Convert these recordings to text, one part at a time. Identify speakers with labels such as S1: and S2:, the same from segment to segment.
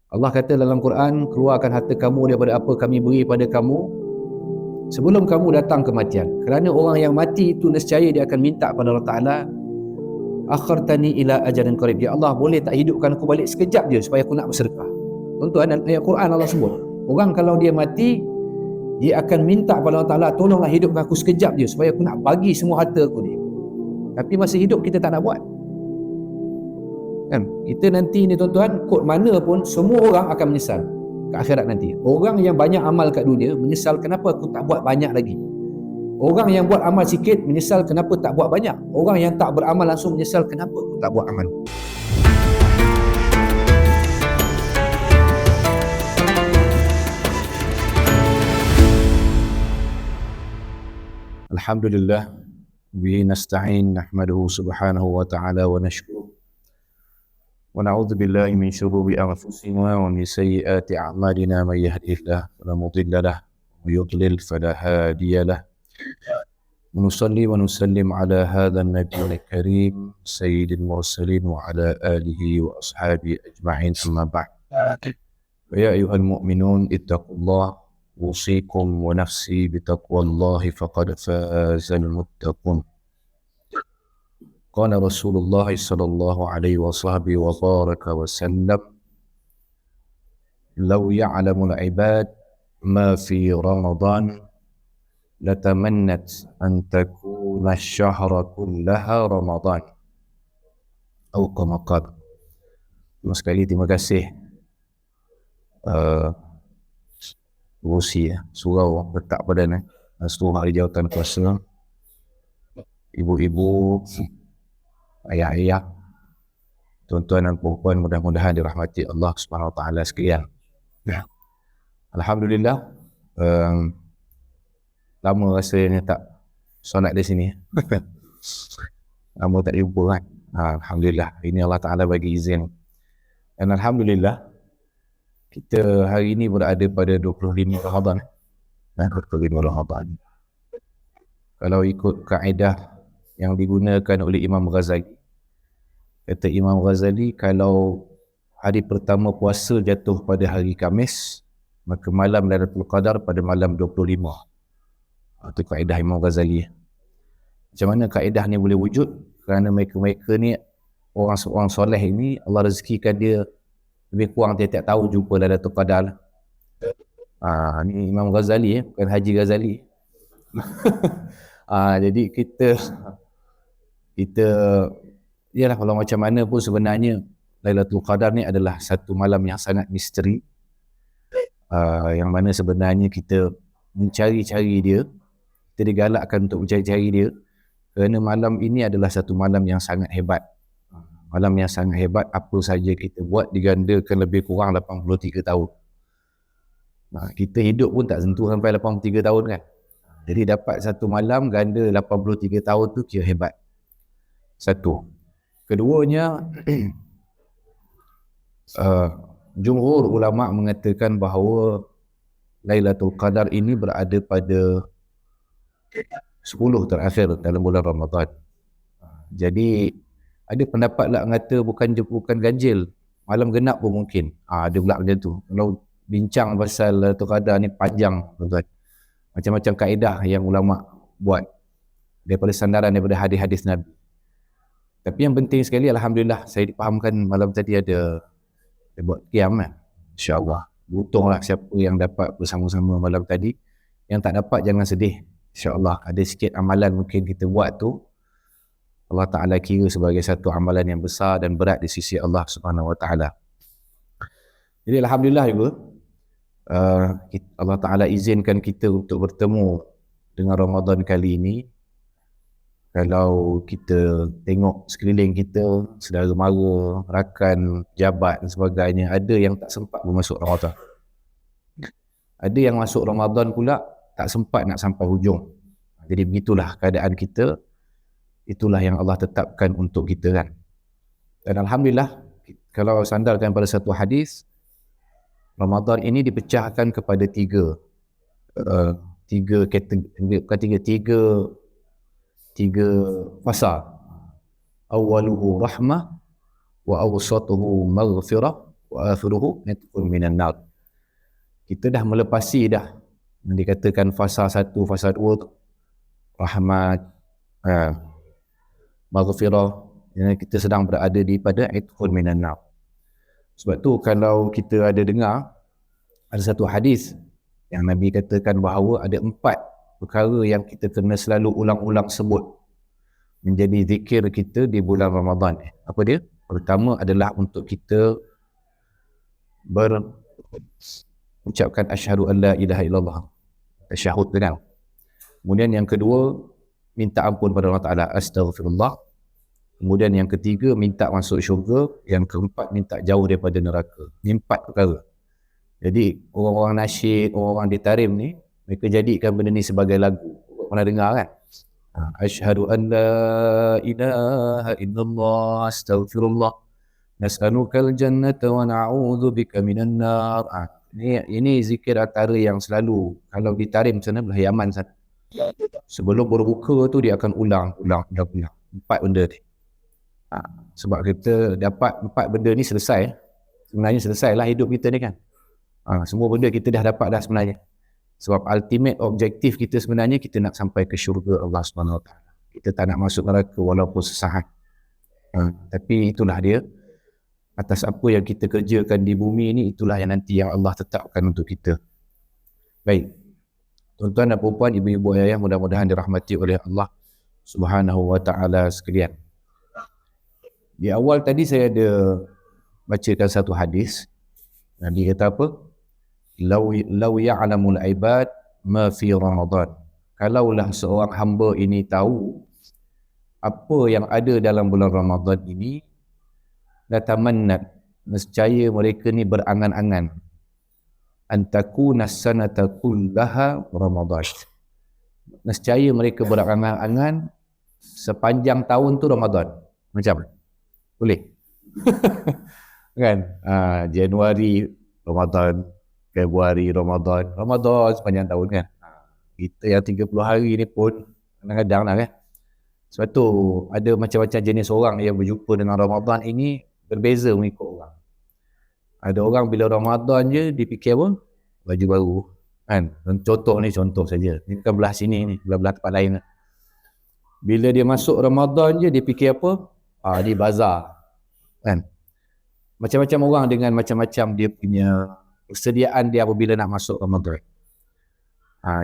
S1: Allah kata dalam Quran, keluarkan harta kamu daripada apa kami beri pada kamu sebelum kamu datang kematian. Kerana orang yang mati itu nescaya dia akan minta pada Allah Ta'ala, akhartani ila ajalin qarib, ya Allah boleh tak hidupkan aku balik sekejap je supaya aku nak bersedekah. Tuan-tuan, ayat Quran Allah sebut, orang kalau dia mati, dia akan minta pada Allah Ta'ala, tolonglah hidupkan aku sekejap je supaya aku nak bagi semua harta aku ni. Tapi masa hidup kita tak nak buat kan. Kita nanti ni tuan-tuan, kod mana pun semua orang akan menyesal ke akhirat nanti. Orang yang banyak amal kat dunia menyesal kenapa aku tak buat banyak lagi. Orang yang buat amal sikit menyesal kenapa tak buat banyak. Orang yang tak beramal langsung menyesal kenapa aku tak buat amal. Alhamdulillah, bihi nasta'in, nahmaduhu subhanahu wa ta'ala wa nashkuruh. Wa na'udzu billahi min syururi anfusina wa min sayyiati a'malina, may yahdihillahu fala mudilla lahu wa yudlil fala hadiya lahu. Wa nusalli wa nusallim ala hadzal nabiyil karim sayyidil mursalin wa ala alihi wa ashabihi ajma'in, amma ba'd. Ya ayyuhal mu'minun ittaqullaha usikum wa nafsi bitaqwallahi faqad fazal muttaqun. Qala Rasulullah sallallahu alaihi wa baraka wa sallam, law ya'lamul ibad ma fi Ramadan latamannat an takuna ash-shahra kullaha Ramadan. Atau kama qala. Sekali terima kasih Rusi surau letak badan seluruh ahli jawatan kuasa, ibu-ibu, ayah-ayah, tuan-tuan dan puan-puan, mudah-mudahan dirahmati Allah Subhanahu Wa Taala sekalian. Alhamdulillah, lama rasanya tak solat di sini. Lama tak jumpa kan. Alhamdulillah, ini Allah Taala bagi izin. Dan alhamdulillah, kita hari ini berada pada 25 Ramadan. 25 Ramadan. Kalau ikut kaedah yang digunakan oleh Imam Ghazali, kata Imam Ghazali, kalau hari pertama puasa jatuh pada hari Khamis, maka malam Lailatul Qadar pada malam 25. Itu kaedah Imam Ghazali. Macam mana kaedah ni boleh wujud? Kerana mereka ni, orang soleh ini, Allah rezekikan dia lebih kurang tiap-tiap tahun jumpa Lailatul Qadar. Ni Imam Ghazali, bukan Haji Ghazali. Jadi kita yalah, kalau macam mana pun sebenarnya Lailatul Qadar ni adalah satu malam yang sangat misteri, yang mana sebenarnya kita mencari-cari dia, kita digalakkan untuk mencari-cari dia, kerana malam ini adalah satu malam yang sangat hebat. Malam yang sangat hebat, apa saja kita buat digandakan lebih kurang 83 tahun. Kita hidup pun tak sentuh sampai 83 tahun kan. Jadi dapat satu malam ganda 83 tahun tu kira hebat. Satu. Keduanya, jumhur ulama mengatakan bahawa Lailatul Qadar ini berada pada 10 terakhir dalam bulan Ramadan. Jadi ada pendapat lah kata bukan ganjil, malam genap pun mungkin. Ada pula macam tu. Kalau bincang pasal Lailatul Qadar ni panjang, tuan-tuan. Macam-macam kaedah yang ulama buat daripada sandaran daripada hadis-hadis Nabi. Tapi yang penting sekali, alhamdulillah, saya dipahamkan malam tadi ada buat qiyam kan. InsyaAllah. Beruntunglah siapa yang dapat bersama-sama malam tadi. Yang tak dapat jangan sedih. InsyaAllah ada sikit amalan mungkin kita buat tu, Allah Ta'ala kira sebagai satu amalan yang besar dan berat di sisi Allah Subhanahu Wa Ta'ala. Jadi alhamdulillah juga, Allah Ta'ala izinkan kita untuk bertemu dengan Ramadan kali ini. Kalau kita tengok sekeliling kita, saudara mara, rakan, jabat dan sebagainya, ada yang tak sempat masuk Ramadan. Ada yang masuk Ramadan pula tak sempat nak sampai hujung. Jadi begitulah keadaan kita. Itulah yang Allah tetapkan untuk kita kan. Dan alhamdulillah, kalau sandarkan pada satu hadis, Ramadan ini dipecahkan kepada tiga fasa. Awaluhu rahmah, wa awsatuhu maghfirah, wa akhiruhu itqun minan nar. Kita dah melepasi dah yang dikatakan fasa 1, fasa 2 tu, rahmat, maghfirah, yang kita sedang berada di pada itqun minan nar. Sebab tu kalau kita ada dengar ada satu hadis yang Nabi katakan bahawa ada 4 perkara yang kita kena selalu ulang-ulang sebut menjadi zikir kita di bulan Ramadan. Apa dia? Pertama adalah untuk kita berucapkan asyhadu an la ilaha illallah, tasyahud dengan. Kemudian yang kedua, minta ampun pada Allah Ta'ala, astaghfirullah. Kemudian yang ketiga, minta masuk syurga. Yang keempat, minta jauh daripada neraka. Ini 4 perkara. Jadi orang-orang nasyid, orang-orang di tarim ni, mereka jadikan benda ni sebagai lagu. Pernah dengar kan? Asyhadu an la ilaha illallah, astaghfirullah, nas'alukal jannata wa na'udzu bika minan nar. Ini zikir antara yang selalu kalau di tarim sana belah Yaman sana, sebelum berbuka tu dia akan ulang 4 benda ni. Sebab kita dapat 4 benda ni selesai, sebenarnya selesailah hidup kita ni kan. Semua benda kita dah dapat dah sebenarnya. Sebab ultimate objektif kita sebenarnya kita nak sampai ke syurga Allah SWT. Kita tak nak masuk neraka walaupun sesaat. Tapi itulah dia, atas apa yang kita kerjakan di bumi ni, itulah yang nanti yang Allah tetapkan untuk kita. Baik, tuan-tuan dan puan, ibu-ibu ayah, mudah-mudahan dirahmati oleh Allah Subhanahu wa ta'ala sekalian. Di awal tadi saya ada bacakan satu hadis. Nabi kata apa? Law ya'lamul ibad ma fi Ramadan. Kalaulah seorang hamba ini tahu apa yang ada dalam bulan Ramadan ini, la tamannat, nescaya mereka ni berangan-angan, antakuna sanata kullaha Ramadan. Nescaya mereka berangan-angan sepanjang tahun tu Ramadan. Macam boleh? Kan? Januari Ramadan, Februari Ramadan sepanjang tahun kan. Kita yang 30 hari ni pun kadang-kadang lah kan. Sebab tu ada macam-macam jenis orang yang berjumpa dengan Ramadan ini berbeza mengikut orang. Ada orang bila Ramadan je dia fikir apa? Baju baru kan. Contoh saja. Ni bukan belah sini ni, belah tempat lain. Bila dia masuk Ramadan je dia fikir apa? Ni bazar kan. Macam-macam orang dengan macam-macam dia punya persediaan dia apabila nak masuk Ramadan.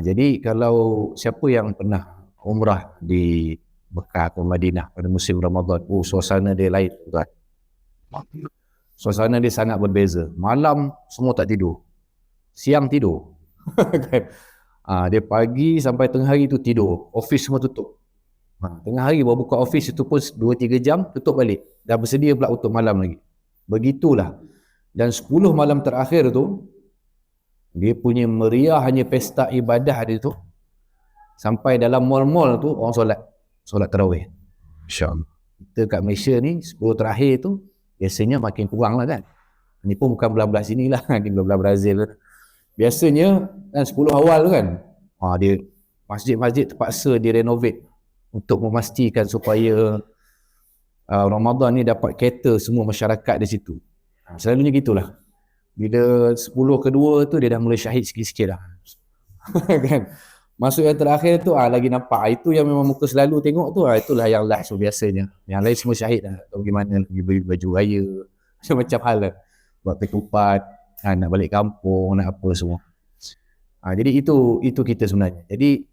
S1: Jadi kalau siapa yang pernah umrah di Mekah atau Madinah pada musim Ramadan, suasana dia lain kan. Suasana dia sangat berbeza. Malam semua tak tidur, siang tidur kan. Dia pagi sampai tengah hari tu tidur, office semua tutup. Tengah hari baru buka office itu pun 2-3 jam, tutup balik. Dah bersedia pula untuk malam lagi. Begitulah. Dan 10 malam terakhir tu, dia punya meriahnya pesta ibadah dia tu, sampai dalam mall-mall tu orang solat tarawih. InsyaAllah. Kita kat Malaysia ni 10 terakhir tu biasanya makin kurang lah kan. Ni pun bukan belah-belah sini lah, ni belah-belah Brazil. Biasanya kan 10 awal tu kan, dia masjid-masjid terpaksa direnovate untuk memastikan supaya Ramadan ni dapat cater semua masyarakat di situ. Selalunya gitulah. Bila 10 kedua tu dia dah mulai syahid sikit-sikit dah. Kan? Masuk yang terakhir tu lagi nampak. Itu yang memang muka selalu tengok tu, itulah yang last biasanya. Yang lain semua syahid dah. Atau bagaimana lagi beli baju raya. Macam-macam hal lah. Buat ketupat, nak balik kampung, nak apa semua. Jadi itu kita sebenarnya. Jadi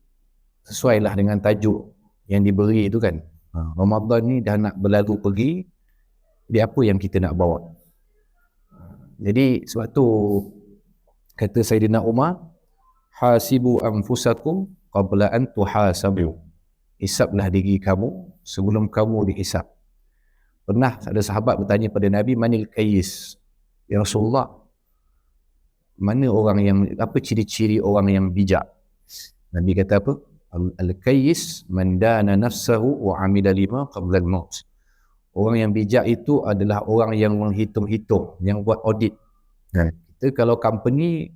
S1: sesuailah dengan tajuk yang diberi itu kan. Ramadan ni dah nak berlalu pergi. Jadi apa yang kita nak bawa? Jadi sebab tu kata Sayyidina Umar, hasibu anfusakum qabla an tuhasabu. Hisablah diri kamu sebelum kamu dihisab. Pernah ada sahabat bertanya pada Nabi, manil kayyis? Ya Rasulullah, mana orang yang, apa ciri-ciri orang yang bijak? Nabi kata apa? Al-kayyis man dana nafsahu wa amila lima qabla al-maut. Orang yang bijak itu adalah orang yang menghitung-hitung, yang buat audit. Kita kalau company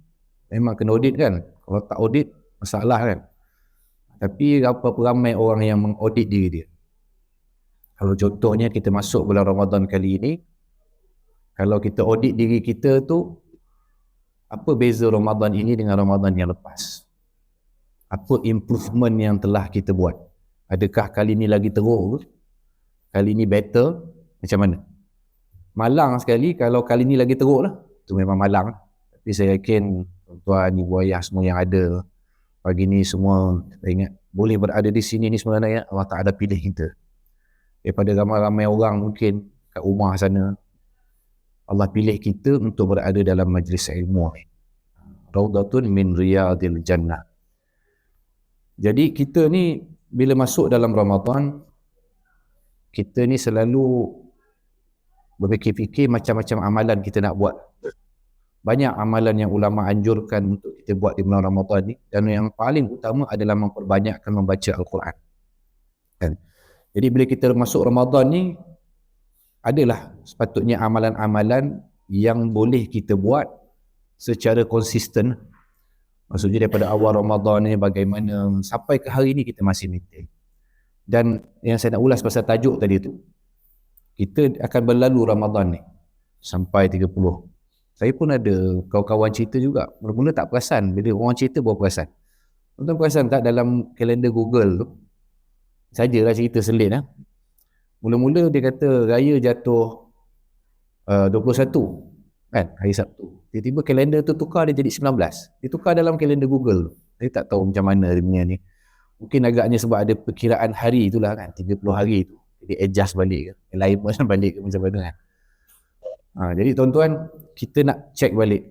S1: memang kena audit kan. Kalau tak audit, masalah kan. Tapi berapa ramai orang yang mengaudit diri dia. Kalau contohnya kita masuk bulan Ramadan kali ini, Kalau kita audit diri kita tu, apa beza Ramadan ini dengan Ramadan yang lepas? Apa improvement yang telah kita buat? Adakah kali ni lagi teruk ke? Kali ni better? Macam mana? Malang sekali kalau kali ni lagi teruk lah. Itu memang malang. Tapi saya yakin tuan-tuan, ibu ayah semua yang ada pagi ni semua, saya ingat boleh berada di sini ni sebenarnya Allah Ta'ala pilih kita. Daripada ramai-ramai orang mungkin kat rumah sana, Allah pilih kita untuk berada dalam majlis ilmu. Raudatun min riyadil jannah. Jadi kita ni bila masuk dalam Ramadan, kita ni selalu berfikir-fikir macam-macam amalan kita nak buat. Banyak amalan yang ulama anjurkan untuk kita buat di bulan Ramadan ni, dan yang paling utama adalah memperbanyakkan membaca Al-Quran. Kan? Jadi bila kita masuk Ramadan ni, adalah sepatutnya amalan-amalan yang boleh kita buat secara konsisten. Maksudnya daripada awal Ramadan ni bagaimana sampai ke hari ni kita masih maintain. Dan yang saya nak ulas pasal tajuk tadi tu, kita akan berlalu Ramadan ni sampai 30. Saya pun ada kawan-kawan cerita juga, mula-mula tak perasan, bila orang cerita baru perasan. Tuan-tuan perasan tak dalam kalender Google tu, sajalah cerita selit lah. Mula-mula dia kata raya jatuh 21 kan, hari Sabtu. Tiba-tiba kalender tu tukar, dia jadi 19. Dia tukar dalam kalender Google tu. Saya tak tahu macam mana dia punya ni. Mungkin agaknya sebab ada perkiraan hari itulah kan, 30 hari tu. Jadi adjust balik ke, yang lain pun balik ke macam mana kan. Jadi tuan-tuan, kita nak check balik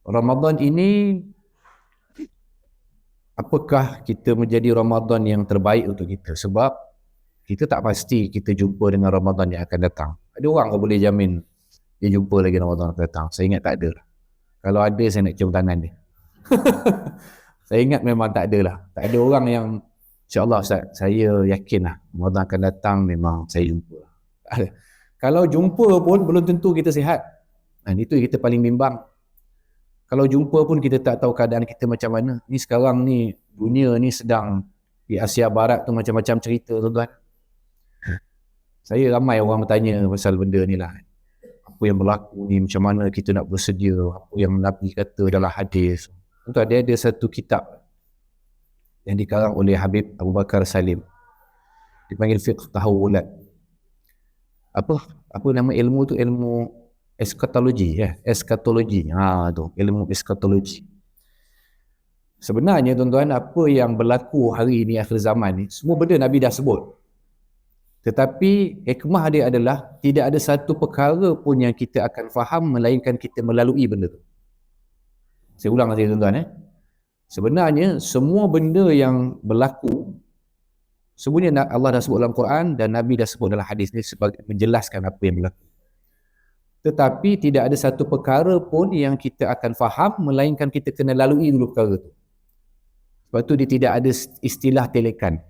S1: Ramadan ini, apakah kita menjadi Ramadan yang terbaik untuk kita? Sebab kita tak pasti kita jumpa dengan Ramadan yang akan datang. Ada orang kau boleh jamin dia jumpa lagi Ramadan akan datang? Saya ingat tak ada lah. Kalau ada, saya nak cium tangan dia. Saya ingat memang tak ada lah. Tak ada orang yang insyaAllah Ustaz, saya yakin lah Ramadan akan datang, memang saya jumpa. Kalau jumpa pun belum tentu kita sihat. Itu kita paling bimbang. Kalau jumpa pun kita tak tahu keadaan kita macam mana. Ni sekarang ni, dunia ni sedang di Asia Barat tu macam-macam cerita tuan-tuan. Saya ramai orang bertanya pasal benda ni lah. Apa yang berlaku ni, macam mana kita nak bersedia, apa yang Nabi kata dalam hadis. Tuan-tuan, dia ada satu kitab yang dikarang oleh Habib Abu Bakar Salim. Dipanggil Fiqh Tahawulat. Apa nama ilmu tu? Ilmu eskatologi ya, eskatologi. Tu ilmu eskatologi. Sebenarnya tuan-tuan, apa yang berlaku hari ini akhir zaman ni, semua benda Nabi dah sebut. Tetapi hikmah dia adalah tidak ada satu perkara pun yang kita akan faham melainkan kita melalui benda tu. Saya ulang lagi tuan-tuan. Sebenarnya semua benda yang berlaku, sebenarnya Allah dah sebut dalam Quran dan Nabi dah sebut dalam hadis ni sebagai menjelaskan apa yang berlaku. Tetapi tidak ada satu perkara pun yang kita akan faham melainkan kita kena lalui dulu perkara tu. Sebab tu dia tidak ada istilah telekan.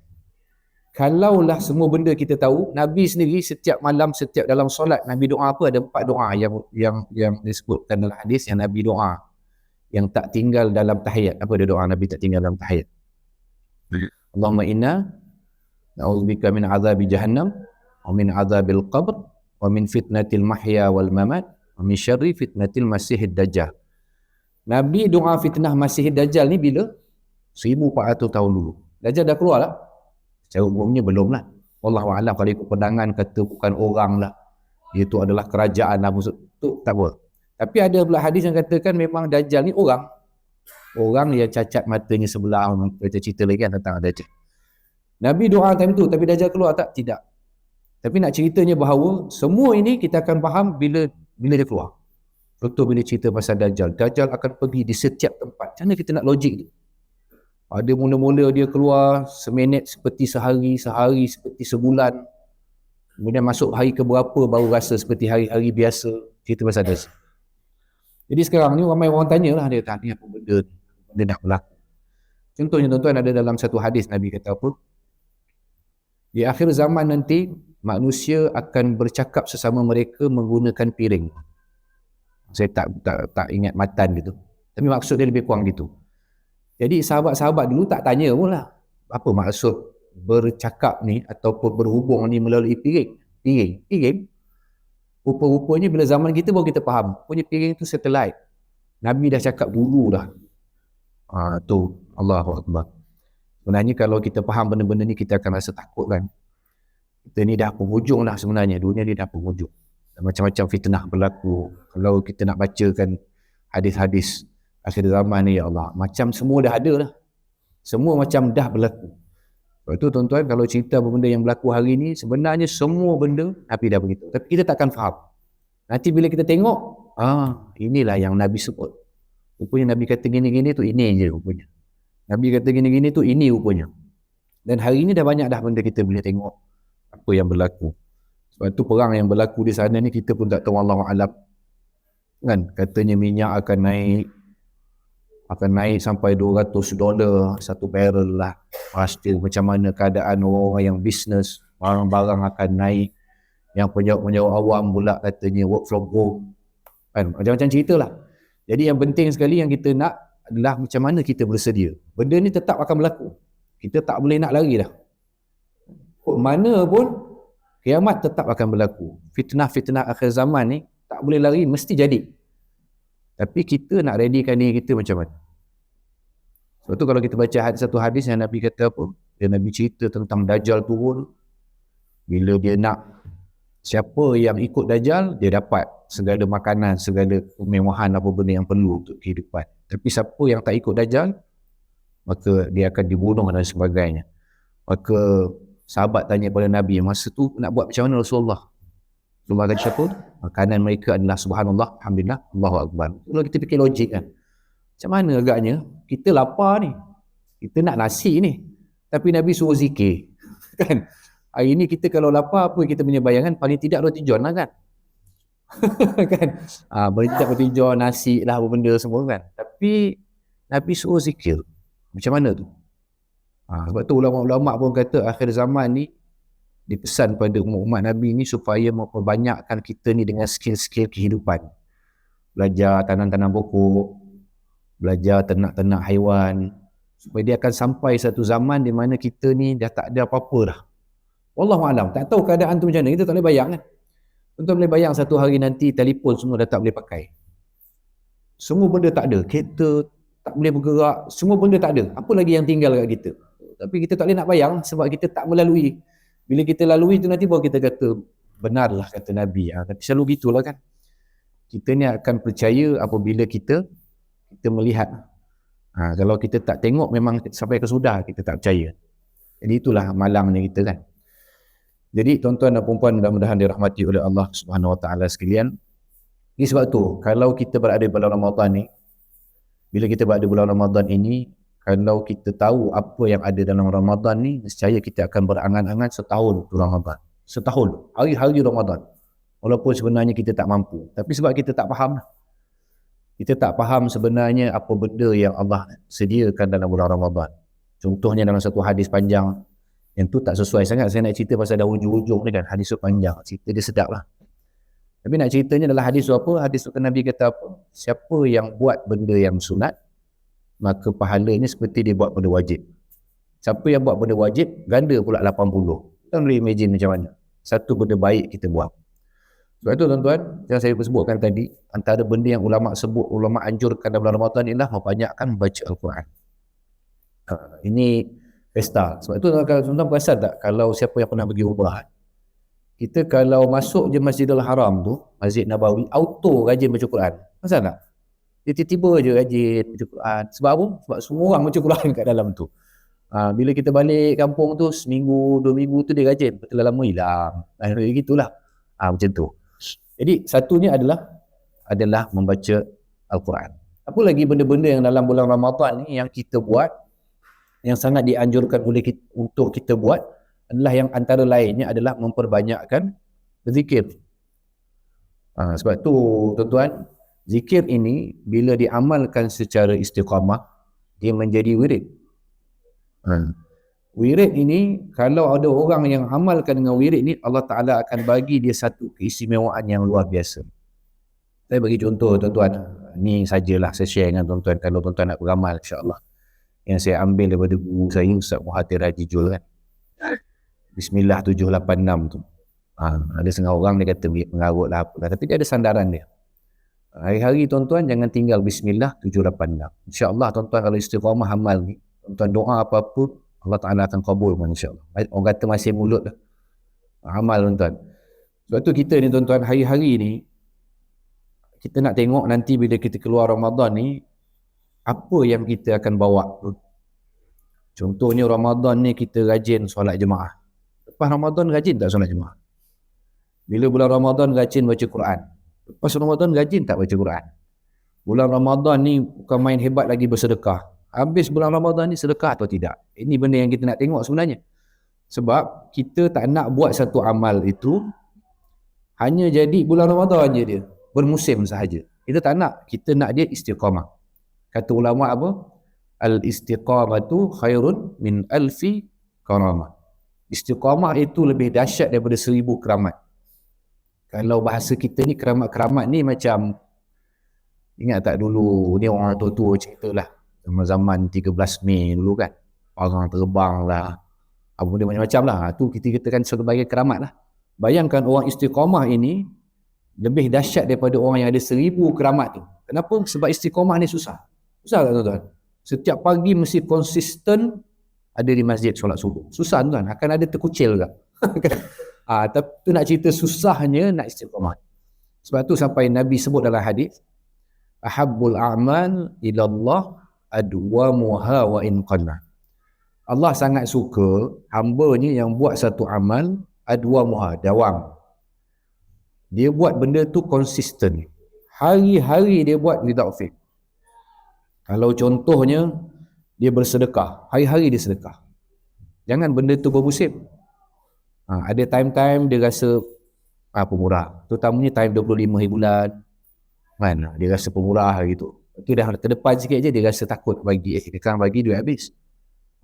S1: Kalaulah semua benda kita tahu, Nabi sendiri setiap malam, setiap dalam solat, Nabi doa apa? Ada 4 doa yang disebutkan dalam hadis yang Nabi doa, yang tak tinggal dalam tahiyat. Apa dia doa Nabi tak tinggal dalam tahiyat? Allahumma inna na'udzubika min azabi jahannam wa min azabil qabr wa min fitnatil mahya wal mamat wa min syarri fitnatil masihid dajjal. Nabi doa fitnah masihid dajjal ni bila? 1400 tahun dulu. Dajjal dah keluar lah? Secara umumnya belum lah. Wallahu a'lam, kalau ikut pandangan kata bukan orang lah, itu adalah kerajaan lah, maksud tu tak apa. Tapi ada pula hadis yang katakan memang Dajjal ni orang yang cacat matanya sebelah. Kita cerita lagi kan tentang Dajjal. Nabi doa time tu, tapi Dajjal keluar tak? Tidak. Tapi nak ceritanya bahawa semua ini kita akan faham bila dia keluar. Contoh bila cerita pasal Dajjal akan pergi di setiap tempat. Macam mana kita nak logik tu? Ada mula-mula dia keluar seminit seperti sehari seperti sebulan. Kemudian masuk hari keberapa baru rasa seperti hari-hari biasa. Cerita pasal Dajjal. Jadi sekarang ni ramai orang tanya lah, dia tanya apa benda nak berlaku. Contohnya tuan-tuan, ada dalam satu hadis Nabi kata apa? Di akhir zaman nanti manusia akan bercakap sesama mereka menggunakan piring. Saya tak ingat matan gitu. Tapi maksud dia lebih kurang gitu. Jadi sahabat-sahabat dulu tak tanya pun lah apa maksud bercakap ni ataupun berhubung ni melalui piring. Rupa-rupanya bila zaman kita baru kita faham. Punya piring tu satellite. Nabi dah cakap dulu dah. Tu Allahu Akbar. Sebenarnya kalau kita faham benda-benda ni, kita akan rasa takut kan. Kita ni dah penghujung dah sebenarnya. Dunia ni dah penghujung. Macam-macam fitnah berlaku. Kalau kita nak bacakan hadis-hadis akhir zaman ni, ya Allah, macam semua dah ada dah. Semua macam dah berlaku. Sebab itu tuan-tuan, kalau cerita benda yang berlaku hari ni, sebenarnya semua benda Nabi dah beritahu. Tapi kita takkan faham. Nanti bila kita tengok, inilah yang Nabi sebut. Rupanya Nabi kata gini-gini tu, ini je rupanya. Nabi kata gini-gini tu, ini rupanya. Dan hari ni dah banyak dah benda kita boleh tengok apa yang berlaku. Sebab tu perang yang berlaku di sana ni, kita pun tak tahu, Allahu a'lam. Kan, katanya minyak akan naik sampai $200 satu barrel lah. Pasti macam mana keadaan orang yang bisnes, barang-barang akan naik. Yang penjawab awam pula katanya work from home. Kan, macam-macam cerita lah. Jadi yang penting sekali yang kita nak adalah macam mana kita bersedia. Benda ni tetap akan berlaku. Kita tak boleh nak lari dah. Kok mana pun, kiamat tetap akan berlaku. Fitnah-fitnah akhir zaman ni tak boleh lari, mesti jadi. Tapi kita nak readykan diri kita macam mana. Sebab tu kalau kita baca satu hadis yang Nabi kata apa, Nabi cerita tentang Dajjal turun. Bila dia nak, siapa yang ikut Dajjal, dia dapat segala makanan, segala kemewahan, apa benda yang perlu untuk kehidupan. Tapi siapa yang tak ikut Dajjal, maka dia akan dibunuh dan sebagainya. Maka sahabat tanya kepada Nabi, masa tu nak buat macam mana Rasulullah? Rasulullah kata siapa? Makanan mereka adalah subhanallah, alhamdulillah, Allahu Akbar. Kalau kita fikir logik kan, macam mana agaknya kita lapar ni, kita nak nasi ni, tapi Nabi suruh zikir. Kan? Hari ni kita kalau lapar, apa kita punya bayangan? Paling tidak roti john lah kan. Kan? Paling tidak roti john, nasi lah, apa benda semua kan. Tapi Nabi suruh zikir. Macam mana tu? Sebab tu ulama-ulama pun kata akhir zaman ni dipesan pada umat Nabi ni supaya memperbanyakkan kita ni dengan skill-skill kehidupan. Belajar tanam-tanam pokok, belajar ternak-ternak haiwan, supaya dia akan sampai satu zaman di mana kita ni dah tak ada apa-apa dah. Wallahualam, tak tahu keadaan tu macam mana, kita tak boleh bayang kan. Tuan-tuan boleh bayang satu hari nanti telefon semua dah tak boleh pakai. Semua benda tak ada, kereta tak boleh bergerak, semua benda tak ada. Apa lagi yang tinggal kat kita? Tapi kita tak boleh nak bayang sebab kita tak melalui. Bila kita lalui tu nanti baru kita kata benarlah kata Nabi. Tapi selalu gitulah kan. Kita ni akan percaya apabila kita melihat. Kalau kita tak tengok memang sampai ke sudah kita tak percaya. Jadi itulah malangnya kita kan. Jadi tuan-tuan dan puan-puan, mudah-mudahan dirahmati oleh Allah Subhanahu Wa Taala sekalian. Ini sebab tu kalau kita berada di bulan Ramadan ni, bila kita berada di bulan Ramadan ini, kalau kita tahu apa yang ada dalam Ramadan ni, nescaya kita akan berangan-angan setahun tu Ramadan. Setahun, hari-hari Ramadan. Walaupun sebenarnya kita tak mampu. Tapi sebab kita tak faham. Kita tak faham sebenarnya apa benda yang Allah sediakan dalam bulan Ramadan. Contohnya dalam satu hadis panjang, yang tu tak sesuai sangat. Saya nak cerita pasal dah hujung-hujung ni kan. Hadis tu panjang. Cerita dia sedap lah. Tapi nak ceritanya adalah hadis tu apa? Hadis tu Nabi kata apa? Siapa yang buat benda yang sunat, maka pahalanya seperti dia buat benda wajib. Siapa yang buat benda wajib, ganda pula 80. Kita boleh imagine macam mana. Satu benda baik kita buat. Sebab itu tuan-tuan, yang saya sebutkan tadi, antara benda yang ulama sebut, ulama anjurkan dalam bulan Ramadan ialah membanyakkan membaca Al-Quran. Ini pesta. Sebab itu tuan-tuan perasan tak, kalau siapa yang pernah pergi umrah, kita kalau masuk je Masjidil Haram tu, Masjid Nabawi, auto rajin baca Quran. Pasal tak? Dia tiba-tiba je rajin baca Quran. Sebab apa? Sebab semua orang baca Quran kat dalam tu. Bila kita balik kampung tu, seminggu, 2 minggu tu dia rajin. Betul lama hilang. Gitulah. Macam tu. Jadi satunya adalah membaca Al-Quran. Apa lagi benda-benda yang dalam bulan Ramadan ni yang kita buat, yang sangat dianjurkan oleh kita, untuk kita buat, adalah yang antara lainnya adalah memperbanyakkan berzikir. Sebab tu tuan-tuan, zikir ini bila diamalkan secara istiqamah, dia menjadi wirid. Wirid ini, kalau ada orang yang amalkan dengan wirid ni, Allah Ta'ala akan bagi dia satu keistimewaan yang luar biasa. Saya bagi contoh tuan-tuan, ni sajalah saya share dengan tuan-tuan, kalau tuan-tuan nak beramal insyaAllah. Yang saya ambil daripada guru saya, Ustaz Muhathir Haji Jul kan. Bismillah 786 tu. Ada setengah orang dia kata mengarut lah apalah, tapi dia ada sandaran dia. Hari-hari tuan-tuan jangan tinggal bismillah 786. InsyaAllah tuan-tuan kalau istiqamah amal ni, tuan-tuan doa apa-apa, Allah Ta'ala akan kabulkan insyaAllah. Orang kata masih mulut lah amal tuan-tuan. Sebab tu kita ni tuan-tuan, hari-hari ni kita nak tengok nanti bila kita keluar Ramadan ni, apa yang kita akan bawa. Contohnya Ramadan ni kita rajin solat jemaah. Lepas Ramadan rajin tak solat jemaah? Bila bulan Ramadan rajin baca Quran. Lepas Ramadan rajin tak baca Quran? Bulan Ramadan ni bukan main hebat lagi bersedekah. Habis bulan Ramadan ni sedekah atau tidak? Ini benda yang kita nak tengok sebenarnya. Sebab kita tak nak buat satu amal itu hanya jadi bulan Ramadan je dia, bermusim sahaja. Kita tak nak, kita nak dia istiqamah. Kata ulama apa? Al-istiqamatu khairun min alfi karamah. Istiqamah itu lebih dahsyat daripada 1000 keramat. Kalau bahasa kita ni keramat-keramat ni macam, ingat tak dulu ni orang tua-tua ceritalah zaman 13 Mei dulu kan, orang terbang lah, apa benda macam-macam lah. Tu kita katakan sebagai keramat lah. Bayangkan orang istiqamah ini lebih dahsyat daripada orang yang ada 1000 keramat tu. Kenapa? Sebab istiqamah ni susah. Susah tak tuan-tuan? Setiap pagi mesti konsisten ada di masjid solat subuh. Susah tuan, akan ada terkucil ke? Tapi tu nak cerita susahnya nak istiqamah. Sebab tu sampai Nabi sebut dalam hadis, ahabbul a'mal ilallah adwamuha wa in qalla. Allah sangat suka hamba-Nya yang buat satu amal adwamuha, dawam. Dia buat benda tu konsisten. Hari-hari dia buat without fail. Kalau contohnya dia bersedekah, hari-hari dia sedekah. Jangan benda tu bermusim. Ada time-time dia rasa pemurah. Terutamanya time 25 hari bulan. Kan? Dia rasa pemurah gitu. Itu dah terdepan sikit je dia rasa takut bagi. Dia kan bagi duit habis.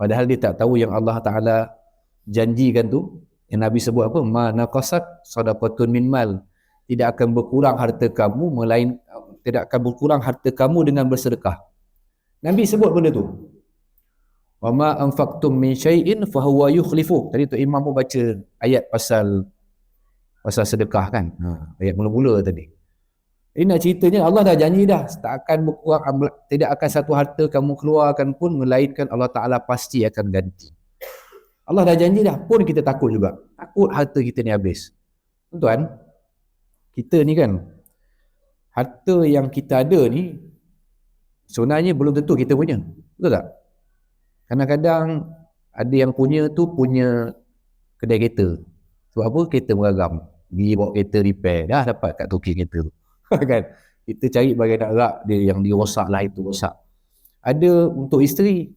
S1: Padahal dia tak tahu yang Allah Ta'ala janjikan tu. Yang Nabi sebut apa? Ma naqasat sadaqatun min mal. Tidak akan berkurang harta kamu tidak akan berkurang harta kamu dengan bersedekah. Nabi sebut benda tu. Wa ma anfaqtum min syai'in fa huwa yukhlifu. Tadi tu Imam pun baca ayat pasal sedekah kan. Ayat mula-mula tadi. Ini nak ceritanya Allah dah janji dah, tak akan berkurang, tidak akan satu harta kamu keluarkan pun melainkan Allah Ta'ala pasti akan ganti. Allah dah janji dah, pun kita takut juga. Takut harta kita ni habis. Tuan, kita ni kan, harta yang kita ada ni sebenarnya belum tentu kita punya. Betul tak? Kadang-kadang ada yang punya tu punya kedai kereta. Sebab apa? Kereta beragam. Pergi bawa kereta repair, dah dapat kat toki kereta tu. Kan? Kita cari bagai nak rak dia yang dia rosak lah, itu rosak. Ada untuk isteri,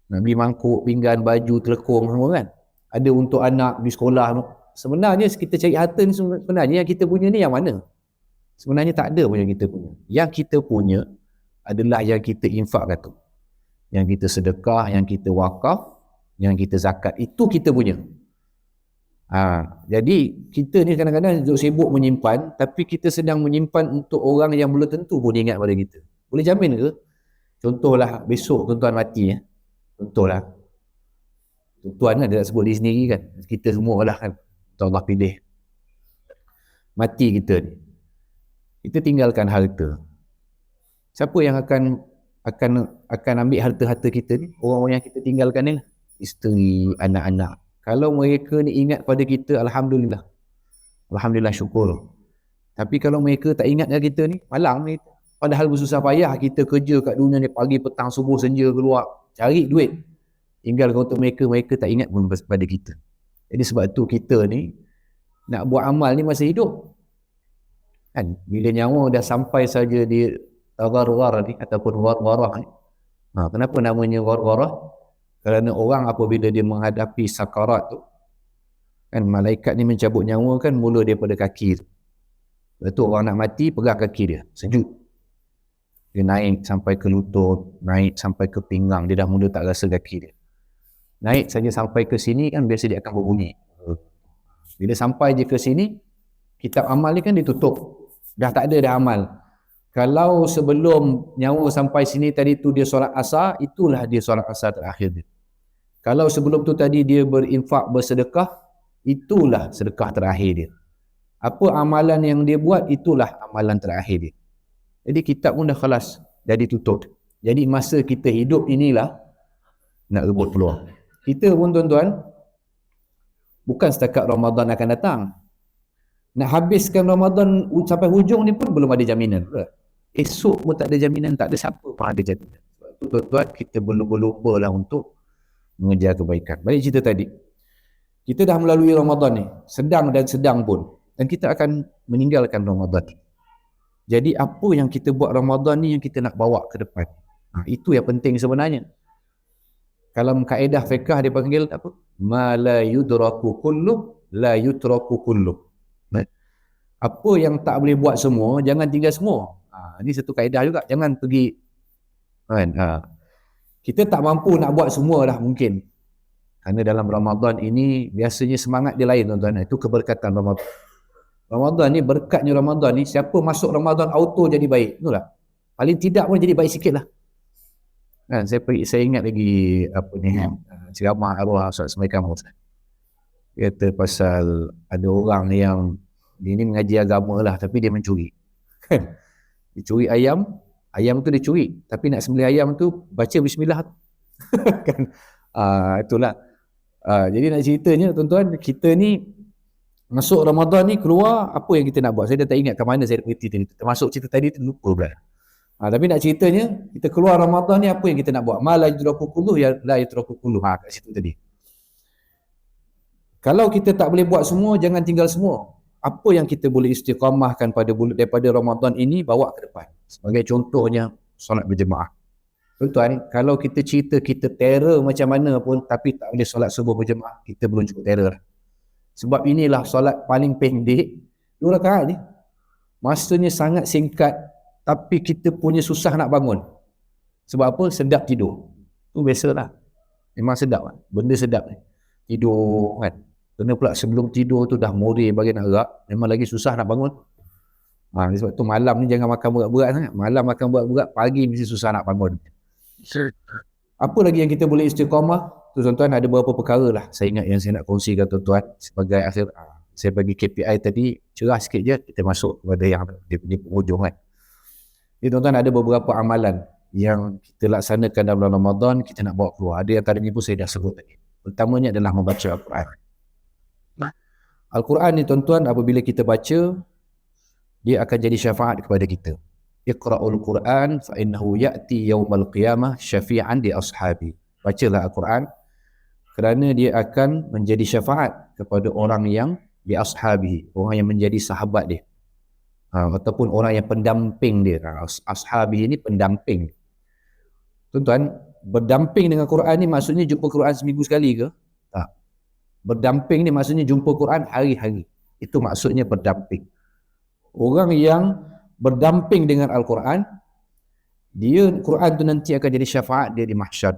S1: nak beli mangkuk, pinggan, baju, telekong semua kan. Ada untuk anak di sekolah. Sebenarnya kita cari harta ni, sebenarnya yang kita punya ni yang mana? Sebenarnya tak ada pun yang kita punya. Yang kita punya adalah yang kita infakkan tu. Yang kita sedekah, yang kita wakaf, yang kita zakat, itu kita punya. Jadi kita ni kadang-kadang sibuk menyimpan, tapi kita sedang menyimpan untuk orang yang belum tentu pun ingat pada kita. Boleh jamin ke? Contohlah besok tuan-tuan mati. Contohlah. Tuan kan dia nak sebut diri sendiri kan. Kita semua lah kan. Allah pilih. Mati kita ni. Kita tinggalkan harta. Siapa yang akan ambil harta-harta kita ni? Orang-orang yang kita tinggalkan ni lah. Isteri, anak-anak. Kalau mereka ni ingat pada kita, Alhamdulillah. Alhamdulillah, syukur. Tapi kalau mereka tak ingat dengan kita ni, malang ni. Padahal bersusah payah kita kerja kat dunia ni, pagi, petang, subuh, senja keluar, cari duit. Tinggal untuk mereka, mereka tak ingat pun pada kita. Jadi sebab tu kita ni, nak buat amal ni masih hidup. Kan? Bila nyawa dah sampai saja di gharghar ni, ataupun gharghar ni. Kenapa namanya gharghar? Kerana orang apabila dia menghadapi sakarat tu, kan malaikat ni mencabut nyawa kan mula daripada kaki tu. Lepas tu orang nak mati pegang kaki dia, sejuk. Dia naik sampai ke lutut, naik sampai ke pinggang, dia dah mula tak rasa kaki dia. Naik saja sampai ke sini kan biasa dia akan berbunyi. Bila sampai je ke sini, kitab amal ni kan ditutup. Dah tak ada dah amal. Kalau sebelum nyawa sampai sini tadi tu dia solat asar, itulah dia solat asar terakhir dia. Kalau sebelum tu tadi dia berinfak, bersedekah, itulah sedekah terakhir dia. Apa amalan yang dia buat, itulah amalan terakhir dia. Jadi kitab pun dah khalas, jadi tutup. Jadi masa kita hidup inilah nak rebut peluang. Kita pun tuan-tuan, bukan setakat Ramadan akan datang. Nak habiskan Ramadan sampai hujung ni pun belum ada jaminan. Esok pun tak ada jaminan, tak ada siapa pun ada jaminan. Sebab tu tuan-tuan, kita berlumba-lumba lah untuk mengejar kebaikan. Balik cerita tadi, kita dah melalui Ramadan ni, sedang dan sedang pun, dan kita akan meninggalkan Ramadan. Jadi apa yang kita buat Ramadan ni yang kita nak bawa ke depan. Itu yang penting sebenarnya. Kalau kaedah fiqh dia panggil apa? Ma la yudraku kullu la yutraku kullu. Apa yang tak boleh buat semua, jangan tinggal semua. Ini satu kaedah juga. Jangan pergi kan. Kita tak mampu nak buat semua dah mungkin. Kerana dalam Ramadan ini biasanya semangat dia lain tuan-tuan. Itu keberkatan Ramadan. Ramadan ni, berkatnya Ramadan ni, siapa masuk Ramadan auto jadi baik. Itulah. Paling tidak pun jadi baik sikit lah. Kan, saya ingat lagi apa ni, ceramah arwah Ustaz Ismail Kamal. Kata pasal ada orang yang dia ni mengaji agama lah, tapi dia mencuri. Dia curi ayam tu dia curi, tapi nak sembelih ayam tu baca bismillah. Kan, itulah. Jadi nak ceritanya tuan-tuan, kita ni masuk Ramadan ni keluar, apa yang kita nak buat? Saya dah tak ingat ke mana saya berhenti tadi. Termasuk cerita tadi tu lupa pula. Tapi nak ceritanya, kita keluar Ramadan ni apa yang kita nak buat? Ma la yudraku kullu ya la yutraku kullu. Kat situ tadi. Kalau kita tak boleh buat semua, jangan tinggal semua. Apa yang kita boleh istiqamahkan daripada Ramadan ini, bawa ke depan. Sebagai contohnya, solat berjemaah. Tuan-tuan, kalau kita cerita kita terror macam mana pun, tapi tak boleh solat subuh berjemaah, kita belum cukup terror lah. Sebab inilah solat paling pendek, 2 rakaat ni. Masanya sangat singkat, tapi kita punya susah nak bangun. Sebab apa? Sedap tidur. Tu biasalah. Memang sedap kan? Benda sedap ni. Tidur kan? Kena pula sebelum tidur tu dah more bagian arak, memang lagi susah nak bangun. Sebab tu malam ni jangan makan berat-berat sangat. Malam makan berat-berat, pagi mesti susah nak bangun. Apa lagi yang kita boleh istiqamah? Tu tuan-tuan, ada beberapa perkara lah saya ingat yang saya nak kongsikan tuan-tuan sebagai akhir. Saya bagi KPI tadi cerah sikit je, kita masuk kepada yang dia punya penghujung kan. Jadi tuan-tuan, ada beberapa amalan yang kita laksanakan dalam bulan Ramadan, kita nak bawa keluar. Ada yang tadi ni pun saya dah sebut tadi. Pertamanya adalah membaca Al-Quran. Al-Quran ni tuan-tuan, apabila kita baca, dia akan jadi syafaat kepada kita. Iqra'ul Quran fa innahu ya'ti yaumal qiyamah syafi'an li ashabi. Bacalah Al-Quran kerana dia akan menjadi syafaat kepada orang yang di ashabi, orang yang menjadi sahabat dia. Ataupun orang yang pendamping dia. Ashabi ini pendamping. Tuan-tuan, berdamping dengan Quran ni maksudnya jumpa Quran seminggu sekali ke? Tak. Berdamping ni maksudnya jumpa Quran hari-hari. Itu maksudnya berdamping. Orang yang berdamping dengan Al-Quran, dia Quran tu nanti akan jadi syafaat dia di mahsyar.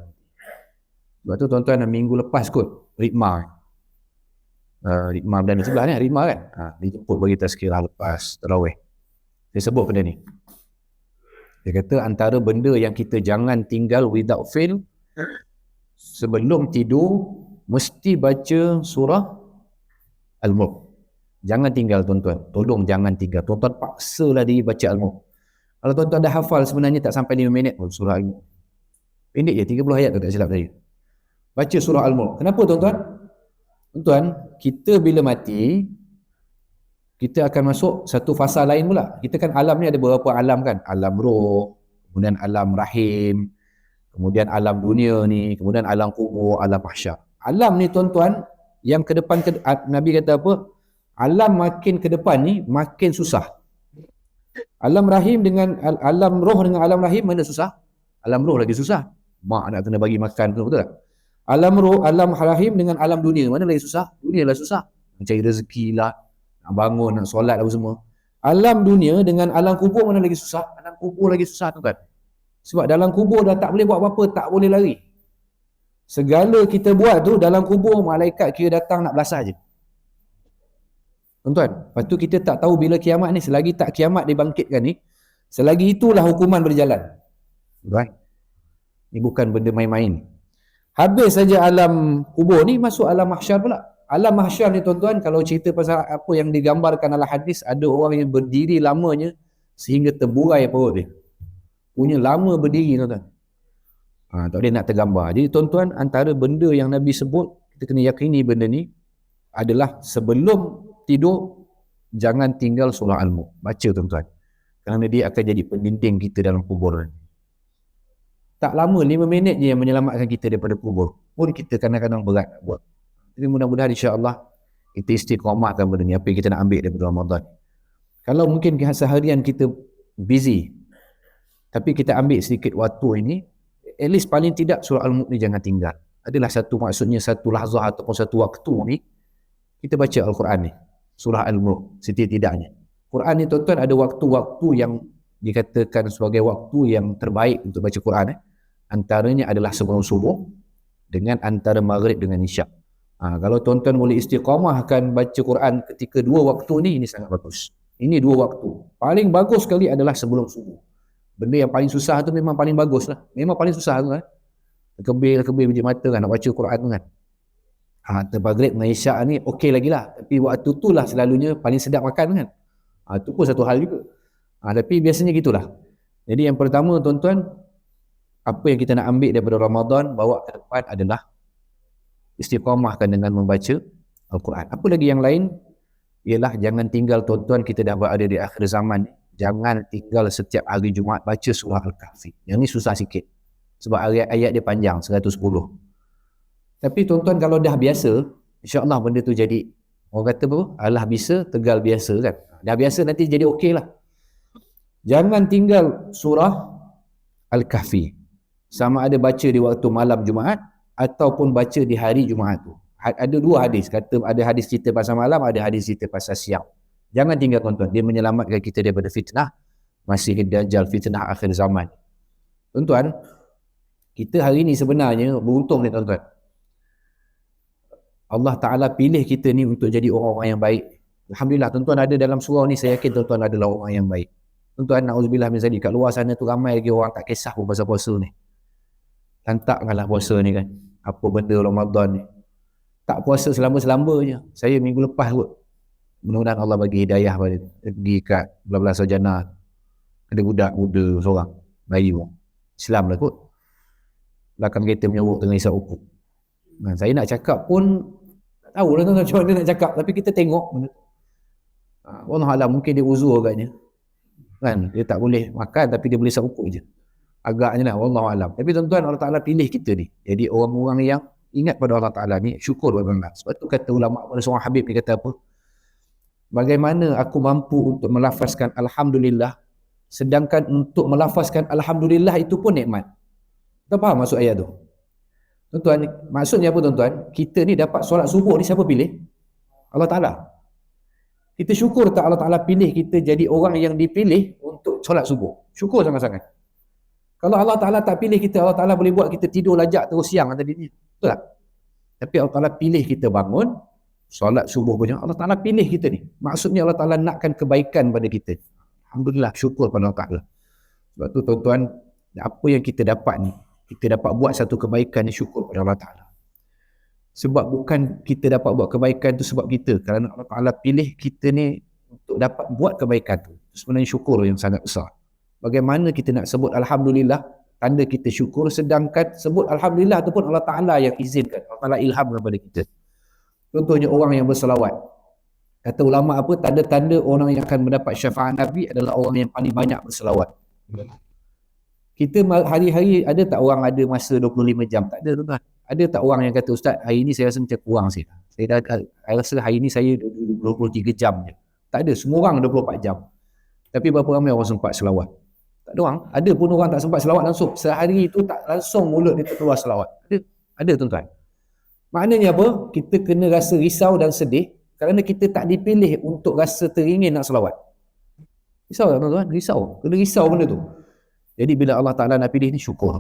S1: Sebab tu tuan-tuan, minggu lepas kot Ritma dan sebelah ni Ritma kan, dijemput bagi tazkirah lepas tarawih. Dia sebut benda ni. Dia kata antara benda yang kita jangan tinggal without fail, sebelum tidur mesti baca surah Al-Mulk. Jangan tinggal tuan-tuan, tolong jangan tinggal. Tuan-tuan paksalah diri baca Al-Mulk. Kalau tuan-tuan dah hafal sebenarnya tak sampai 5 minit pun surah Al-Mulk. Pendek je, 30 ayat tu tak silap tadi. Baca surah Al-Mulk. Kenapa tuan-tuan? Tuan-tuan, kita bila mati, kita akan masuk satu fasa lain pula. Kita kan alam ni ada beberapa alam kan. Alam roh, kemudian alam rahim, kemudian alam dunia ni, kemudian alam kubur, alam mahsyar. Alam ni tuan-tuan, yang ke depan, Nabi kata apa? Alam makin ke depan ni, makin susah. Alam rahim dengan alam roh dengan alam rahim mana susah? Alam roh lagi susah. Mak nak kena bagi makan, betul tak? Alam roh, alam rahim dengan alam dunia, mana lagi susah? Dunia lah susah. Mencari rezeki lah, nak bangun, nak solat apa semua. Alam dunia dengan alam kubur mana lagi susah? Alam kubur lagi susah tu kan. Sebab dalam kubur dah tak boleh buat apa-apa, tak boleh lari. Segala kita buat tu dalam kubur, malaikat kira datang nak belasah je. Tuan-tuan, lepas tu kita tak tahu bila kiamat ni. Selagi tak kiamat dibangkitkan ni, selagi itulah hukuman berjalan. Right? Ini bukan benda main-main. Habis saja alam kubur ni, masuk alam mahsyar pula. Alam mahsyar ni tuan-tuan, kalau cerita pasal apa yang digambarkan dalam hadis, ada orang yang berdiri lamanya sehingga terburai perut dia. Punya lama berdiri tuan-tuan. Tak boleh nak tergambar. Jadi tuan-tuan, antara benda yang Nabi sebut, kita kena yakini benda ni adalah sebelum tidur, jangan tinggal surah Al-Mulk. Baca tuan-tuan. Kerana dia akan jadi pendinding kita dalam kubur. Tak lama, 5 minit je yang menyelamatkan kita daripada kubur. Pun kita kadang-kadang berat nak buat. Jadi mudah-mudahan insya-Allah kita istiqamahkan benda ni, apa yang kita nak ambil daripada Ramadan. Kalau mungkin seharian kita busy, tapi kita ambil sedikit waktu ini, at least paling tidak surah Al-Mulk ni jangan tinggal. Adalah satu, maksudnya satu lahzah ataupun satu waktu ni, kita baca Al-Quran ni, surah Al-Mulk, setidak-tidaknya. Quran ni tuan-tuan ada waktu-waktu yang dikatakan sebagai waktu yang terbaik untuk baca Quran. Antaranya adalah sebelum subuh dengan antara maghrib dengan isyak. Kalau tuan-tuan boleh istiqamahkan baca Quran ketika dua waktu ni, ini sangat bagus. Ini dua waktu. Paling bagus sekali adalah sebelum subuh. Benda yang paling susah tu memang paling bagus lah. Memang paling susah tu kan. Kebir biji mata kan nak baca Quran tu kan. Maghrib dengan isyak ni okey lagi lah. Tapi waktu tu lah selalunya paling sedap makan kan. Tu pun satu hal juga. Tapi biasanya gitulah. Jadi yang pertama tuan-tuan, apa yang kita nak ambil daripada Ramadan bawa ke depan adalah istiqamahkan dengan membaca Al-Quran. Apa lagi yang lain? Ialah jangan tinggal tuan-tuan, kita dah berada di akhir zaman. Jangan tinggal setiap hari Jumaat baca surah Al-Kahfi. Yang ni susah sikit. Sebab ayat-ayat dia panjang, 110. Tapi tuan-tuan kalau dah biasa, insya-Allah benda tu jadi, orang kata apa? Alah bisa, tegal biasa kan. Dah biasa nanti jadi okey lah. Jangan tinggal surah Al-Kahfi. Sama ada baca di waktu malam Jumaat ataupun baca di hari Jumaat tu. Ada dua hadis, kata ada hadis cerita pasal malam, ada hadis cerita pasal siang. Jangan tinggal tuan-tuan, dia menyelamatkan kita daripada fitnah Masih Dajjal, fitnah akhir zaman. Tuan-tuan, kita hari ni sebenarnya beruntung ni tuan-tuan. Allah Ta'ala pilih kita ni untuk jadi orang-orang yang baik. Alhamdulillah tuan-tuan ada dalam surau ni, saya yakin tuan-tuan adalah orang yang baik. Tuan-tuan, na'udzubillah min zalik, kat luar sana tu ramai lagi orang tak kisah pun pasal puasa ni. Lantakkanlah puasa ni kan. Apa benda Ramadan ni. Tak puasa selamba-selamba je. Saya minggu lepas kot. Mudah-mudahan Allah bagi hidayah pada pergi kat belah-belah sarjana. Ada budak muda seorang. Bayi pun. Islam lah kot. Belakang kereta menyeruk tengah isap ukur. Saya nak cakap pun tak tahu lah macam mana nak cakap. Tapi kita tengok benda tu. Wallahualam mungkin dia uzur agaknya. Kan? Dia tak boleh makan tapi dia boleh isap ukur je. Agaknya lah, wallahualam. Tapi tuan-tuan, Allah Ta'ala pilih kita ni. Jadi orang-orang yang ingat pada Allah Ta'ala ni, syukur kepada Allah. Sebab tu kata ulama' pada seorang Habib ni kata apa? Bagaimana aku mampu untuk melafazkan Alhamdulillah, sedangkan untuk melafazkan Alhamdulillah itu pun nikmat. Kita faham maksud ayat tu? Tuan-tuan, maksudnya apa tuan-tuan? Kita ni dapat solat subuh ni siapa pilih? Allah Ta'ala. Kita syukur tak Allah Ta'ala pilih kita jadi orang yang dipilih untuk solat subuh. Syukur sangat-sangat. Kalau Allah Ta'ala tak pilih kita, Allah Ta'ala boleh buat kita tidur lajak terus siang tadi ni. Betul tak? Tapi Allah Ta'ala pilih kita bangun, solat subuh punya. Allah Ta'ala pilih kita ni. Maksudnya Allah Ta'ala nakkan kebaikan pada kita. Alhamdulillah, syukur pada Allah Ta'ala. Sebab tu tuan-tuan, apa yang kita dapat ni, kita dapat buat satu kebaikan ni, syukur pada Allah Ta'ala. Sebab bukan kita dapat buat kebaikan tu sebab kita. Kerana Allah Ta'ala pilih kita ni untuk dapat buat kebaikan tu. Sebenarnya syukur yang sangat besar. Bagaimana kita nak sebut Alhamdulillah, tanda kita syukur, sedangkan sebut Alhamdulillah tu pun Allah Ta'ala yang izinkan. Allah Ta'ala ilham kepada kita. Contohnya orang yang berselawat. Kata ulama' apa? Tanda-tanda orang yang akan mendapat syafaat Nabi adalah orang yang paling banyak berselawat. Kita hari-hari ada tak orang ada masa 25 jam? Tak ada tuan-tuan. Ada tak orang yang kata, Ustaz, hari ni saya rasa macam kurang sikit. Saya rasa hari ni saya 23 jam je. Tak ada. Semua orang 24 jam. Tapi berapa ramai orang sempat selawat? Tak ada orang. Ada pun orang tak sempat selawat langsung. Sehari itu tak langsung mulut dia terkeluar selawat. Ada tuan-tuan. Maknanya apa? Kita kena rasa risau dan sedih kerana kita tak dipilih untuk rasa teringin nak selawat. Risau tak tuan-tuan? Risau. Kena risau benda tu. Jadi bila Allah Ta'ala nak pilih ni, syukur.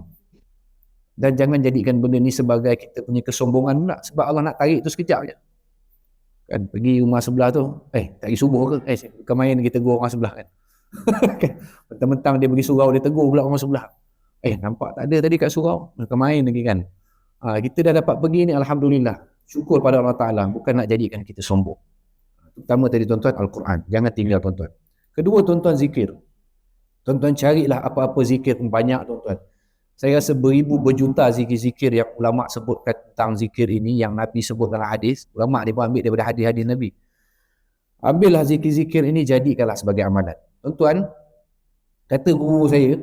S1: Dan jangan jadikan benda ni sebagai kita punya kesombongan pula. Sebab Allah nak tarik tu sekejap je. Kan pergi rumah sebelah tu, tak pergi subuh ke? Bukan main kita tegur orang sebelah kan. Mentang-mentang dia pergi surau, dia tegur pula orang sebelah. Nampak tak ada tadi kat surau? Bukan main lagi kan. Kita dah dapat pergi ni, Alhamdulillah. syukur pada Allah Ta'ala, bukan nak jadikan kita sombong. Pertama tadi tuan-tuan, Al-Quran. Jangan tinggal tuan-tuan. Kedua tuan-tuan, zikir. Tuan-tuan carilah apa-apa zikir pun banyak tuan-tuan. Saya rasa beribu berjuta zikir-zikir yang ulama sebutkan tentang zikir ini, yang Nabi sebut dalam hadis. Ulama dia pun ambil daripada hadis-hadis Nabi. Ambillah zikir-zikir ini, jadikanlah sebagai amalan. Tuan-tuan, kata guru saya,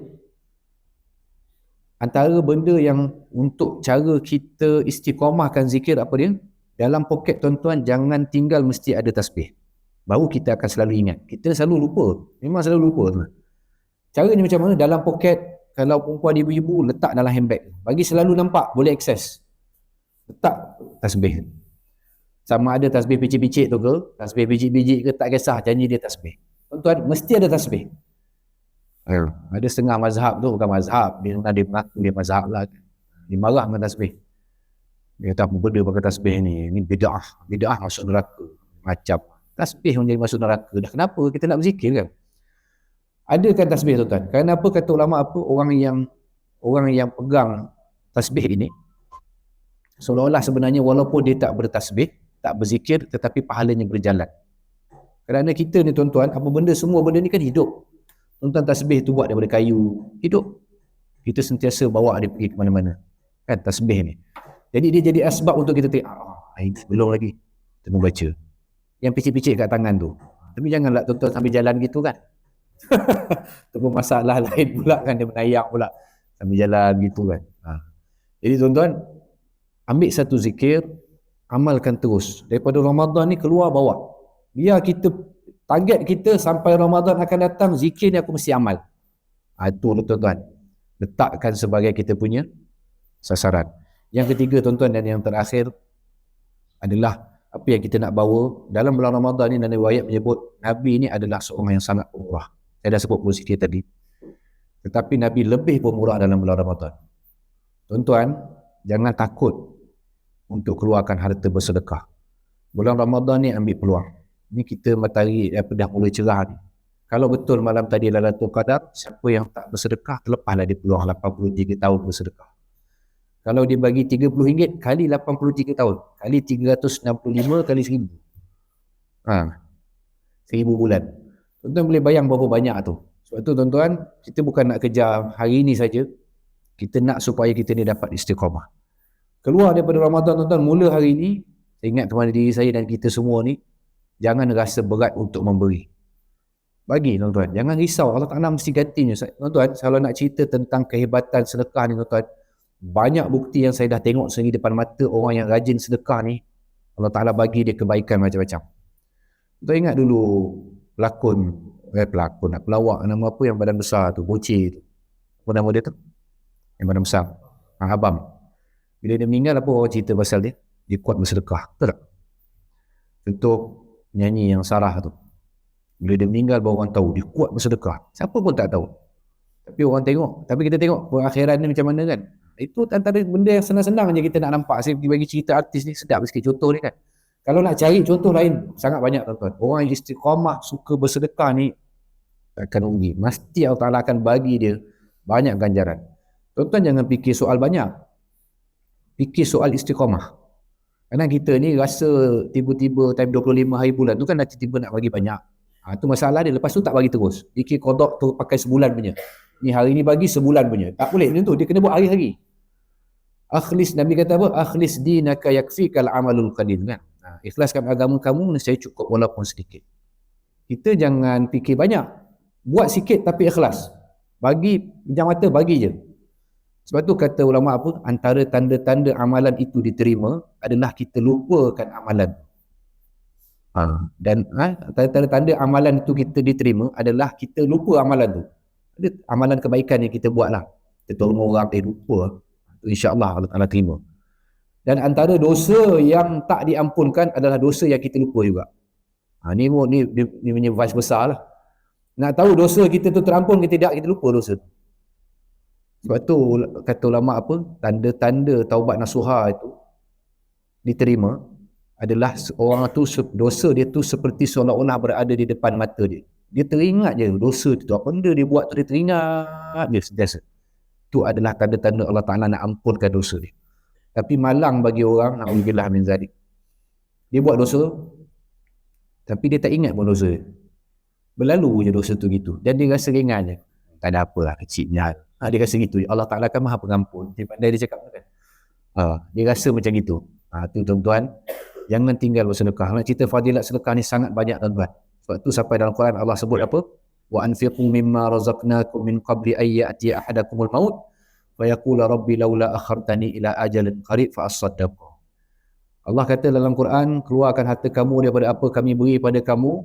S1: antara benda yang untuk cara kita istiqamahkan zikir apa dia? Dalam poket tuan-tuan, jangan tinggal mesti ada tasbih. Baru kita akan selalu ingat. Kita selalu lupa. Memang selalu lupa. Caranya macam mana? Dalam poket, kalau perempuan ibu-ibu, letak dalam handbag. Bagi selalu nampak, boleh akses. Letak tasbih. Sama ada tasbih picit-picit tu ke, tasbih biji-biji ke, tak kisah, janji dia tasbih. Tuan-tuan, mesti ada tasbih. Ada setengah mazhab tu, bukan mazhab, dia mengaku dia mazhab lah. Dia marah dengan tasbih. Dia kata, apa benda pakai tasbih ni? Ini bid'ah. Bid'ah masuk neraka. Macam. Tasbih menjadi masuk neraka. Dah kenapa kita nak berzikir kan? Adakan tasbih tuan-tuan. Kenapa kata ulama apa? Orang yang pegang tasbih ini, seolah-olah sebenarnya walaupun dia tak bertasbih, tak berzikir, tetapi pahalanya berjalan. Kerana kita ni tuan-tuan, apa benda, semua benda ni kan hidup. Tuan-tuan, tasbih tu buat daripada kayu, hidup. Kita sentiasa bawa dia pergi ke mana-mana. Kan tasbih ni. Jadi dia jadi asbab untuk kita tengok, belum lagi. Kita baca. Yang picit-picit kat tangan tu. Tapi janganlah tuan-tuan sambil jalan gitu kan. Itu pun masalah lain pula kan, dia menayak pula sambil jalan gitu kan. Jadi tuan-tuan, ambil satu zikir, amalkan terus. Daripada Ramadan ni keluar bawa. Biar kita, target kita sampai Ramadan akan datang, zikir ni aku mesti amal. Itu tuan-tuan, letakkan sebagai kita punya sasaran. Yang ketiga tuan-tuan dan yang terakhir adalah apa yang kita nak bawa. Dalam bulan Ramadan ni, dan riwayat menyebut Nabi ni adalah seorang yang sangat pemurah. Saya dah sebut sikit tadi. Tetapi Nabi lebih pemurah dalam bulan Ramadan. Tuan-tuan, jangan takut untuk keluarkan harta bersedekah. Bulan Ramadan ni ambil peluang. Ni kita matahari dah mulai cerah ni. Kalau betul malam tadi Lailatul Qadar, siapa yang tak bersedekah, terlepaslah dia peluang 83 tahun bersedekah. Kalau dia bagi RM30 kali 83 tahun, kali 365 kali 1000. 1000 bulan. Tuan-tuan boleh bayang berapa banyak tu. Sebab tu tuan-tuan, kita bukan nak kejar hari ini saja. Kita nak supaya kita ni dapat istiqamah. Keluar daripada Ramadan tuan-tuan, mula hari ini, saya ingat kepada diri saya dan kita semua ni, jangan rasa berat untuk memberi. Bagi tuan-tuan, jangan risau, Allah Ta'ala mesti gantinya. Tuan-tuan, kalau nak cerita tentang kehebatan sedekah ni tuan-tuan, banyak bukti yang saya dah tengok sendiri depan mata orang yang rajin sedekah ni, Allah Ta'ala bagi dia kebaikan macam-macam. Tuan ingat dulu pelawak nama apa yang badan besar tu, bocil tu. Apa nama dia tu? Yang badan besar. Abang. Bila dia meninggal, apa orang cerita pasal dia? Dia kuat bersedekah. Betul tak? Contoh nyanyi yang Sarah tu. Bila dia meninggal, baru orang tahu dia kuat bersedekah. Siapa pun tak tahu. Tapi orang tengok. Tapi kita tengok perakhiran ni macam mana kan? Itu antara benda yang senang-senang je kita nak nampak. Saya bagi cerita artis ni, sedap sikit contoh ni kan. Kalau nak cari contoh lain, sangat banyak tuan-tuan. Orang yang istiqamah, suka bersedekah ni, akan rugi. Mesti Allah Ta'ala akan bagi dia banyak ganjaran. Tuan-tuan jangan fikir soal banyak. Fikir soal istiqamah. Karena kita ni rasa tiba-tiba time 25 hari bulan tu kan dah tiba-tiba nak bagi banyak. Itu masalah dia. Lepas tu tak bagi terus. Fikir qada tu pakai sebulan punya. Ni hari ni bagi sebulan punya. Tak boleh macam tu. Dia kena buat hari-hari. Akhlis, Nabi kata apa? Akhlis dinaka yakfikal amalul qalil kan. Ikhlaskan agama kamu, nescaya cukup walaupun sedikit. Kita jangan fikir banyak. Buat sikit tapi ikhlas. Bagi, pejam mata, bagi je. Sebab tu kata ulama apa? Antara tanda-tanda amalan itu diterima adalah kita lupakan amalan. Dan tanda-tanda amalan itu kita diterima adalah kita lupa amalan tu. Ada amalan kebaikan yang kita buat lah. Kita tolong orang, lupa. InsyaAllah Allah Ta'ala terima. Dan antara dosa yang tak diampunkan adalah dosa yang kita lupa juga. Ni punya vice besar lah. Nak tahu dosa kita tu terampun ke tidak, kita lupa dosa. Sebab tu kata ulama apa? Tanda-tanda taubat nasuha itu diterima adalah orang tu dosa dia tu seperti seolah-olah berada di depan mata dia. Dia teringat je dosa tu. Apa benda dia buat tu dia teringat je sentiasa. Itu adalah tanda-tanda Allah Ta'ala nak ampunkan dosa dia. Tapi malang bagi orang, na'udzubillah min zalik. Dia buat dosa, tapi dia tak ingat pun dosa dia. Berlalu je dosa tu gitu. Dan dia rasa ringan je. Tak ada apa lah, kecilnya. Dia rasa gitu. Allah Ta'ala kan maha pengampun. Dia pandai dia cakap kan. Dia rasa macam gitu. Tu tuan-tuan, jangan tinggal bersedekah. Nak cerita fadilat sedekah ni sangat banyak tuan-tuan. Sebab tu sampai dalam Quran Allah sebut apa? Wa anfiqu mimma razaqnakum min qabli ay ya'ti ahadakumul maut fa yaqula rabbi laula akhartani ila ajalin qarib fa asaddaq. Allah kata dalam Quran, keluarkan harta kamu daripada apa kami beri pada kamu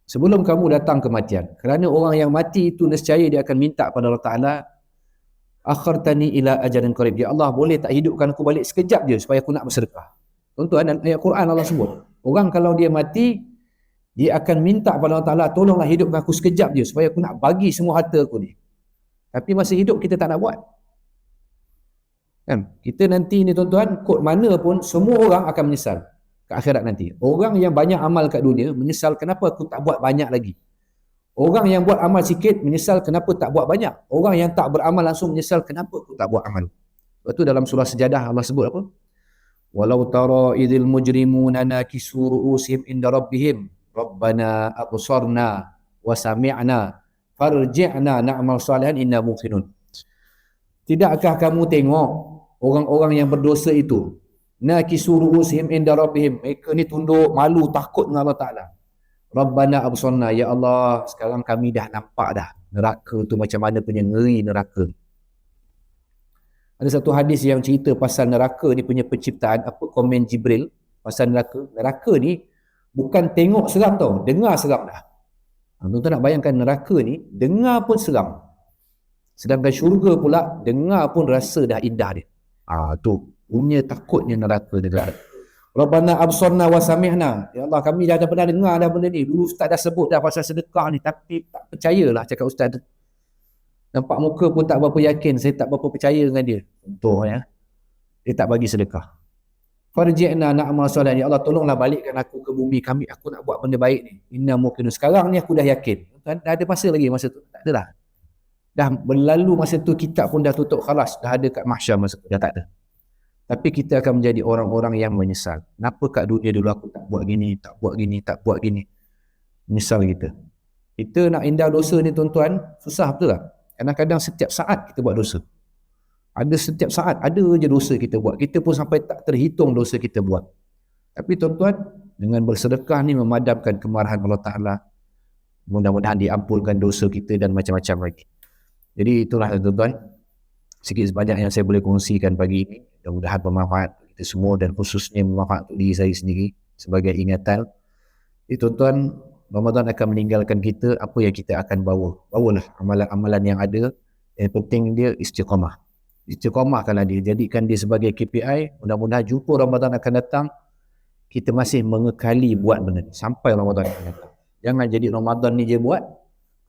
S1: sebelum kamu datang kematian. Kerana orang yang mati itu nescaya dia akan minta pada Allah Ta'ala, akhartani ila ajalin qarib. Ya Allah, boleh tak hidupkan aku balik sekejap je supaya aku nak bersedekah. Tuan-tuan, dalam ayat Quran Allah sebut, orang kalau dia mati, dia akan minta pada Allah Ta'ala, tolonglah hidupkan aku sekejap je supaya aku nak bagi semua harta aku ni. Tapi masa hidup kita tak nak buat. Kan? Kita nanti ni tuan-tuan, kod mana pun semua orang akan menyesal ke akhirat nanti. Orang yang banyak amal kat dunia menyesal kenapa aku tak buat banyak lagi. Orang yang buat amal sikit menyesal kenapa tak buat banyak. Orang yang tak beramal langsung menyesal kenapa aku tak buat amal. Sebab tu dalam surah Sejadah Allah sebut apa? Walau tara idil mujrimuna nakisu ru'usihim inda rabbihim rabbana absarna wa sami'na farji'na na'mal salihan inna muqinun. Tidakkah kamu tengok orang-orang yang berdosa itu, nakisu ru'usihim inda rabbihim, mereka ni tunduk malu takut dengan Allah Ta'ala. Rabbana absarna, ya Allah, sekarang kami dah nampak dah neraka tu macam mana punya ngeri neraka. Ada satu hadis yang cerita pasal neraka ni punya penciptaan, apa komen Jibril pasal neraka. Neraka ni bukan tengok seram tau, dengar seram dah. Tuan-tuan nak bayangkan neraka ni dengar pun seram. Sedangkan syurga pula dengar pun rasa dah indah dia. Tu punya takutnya neraka dia. Rabbana absarna wa sami'na. Ya Allah, kami dah pernah dengar dah benda ni. Dulu ustaz dah sebut dah pasal sedekah ni, tapi tak percayalah cakap ustaz. Nampak muka pun tak berapa yakin, saya tak berapa percaya dengan dia. Contohnya, dia tak bagi sedekah. Farji'na na'mal salihan. Ya Allah, tolonglah balikkan aku ke bumi kami. Aku nak buat benda baik ni. Inna muqinun. Sekarang ni aku dah yakin. Dah ada masa lagi masa tu? Tak ada dah. Dah berlalu masa tu, kitab pun dah tutup khalas. Dah ada kat mahsyar masa tu. Dah tak ada. Tapi kita akan menjadi orang-orang yang menyesal. Kenapa kat dunia dulu aku tak buat gini, tak buat gini, tak buat gini. Menyesal kita. Kita nak indah dosa ni tuan-tuan, susah betul tak? Kadang-kadang setiap saat kita buat dosa. Ada setiap saat, ada je dosa kita buat. Kita pun sampai tak terhitung dosa kita buat. Tapi tuan-tuan, dengan bersedekah ni memadamkan kemarahan Allah Ta'ala. Mudah-mudahan diampunkan dosa kita dan macam-macam lagi. Jadi itulah tuan-tuan, sikit sebanyak yang saya boleh kongsikan pagi ini. Mudah-mudahan bermanfaat untuk kita semua dan khususnya bermanfaat untuk diri saya sendiri sebagai ingatan. Jadi tuan-tuan, Ramadan akan meninggalkan kita, apa yang kita akan bawa. Bawalah amalan-amalan yang ada. Yang penting dia istiqamah. Istiqamahkanlah dia, jadikan dia sebagai KPI. Mudah-mudahan jumpa Ramadan akan datang, kita masih mengekali buat benda ni sampai Ramadan akan datang. Jangan jadi Ramadan ni je buat,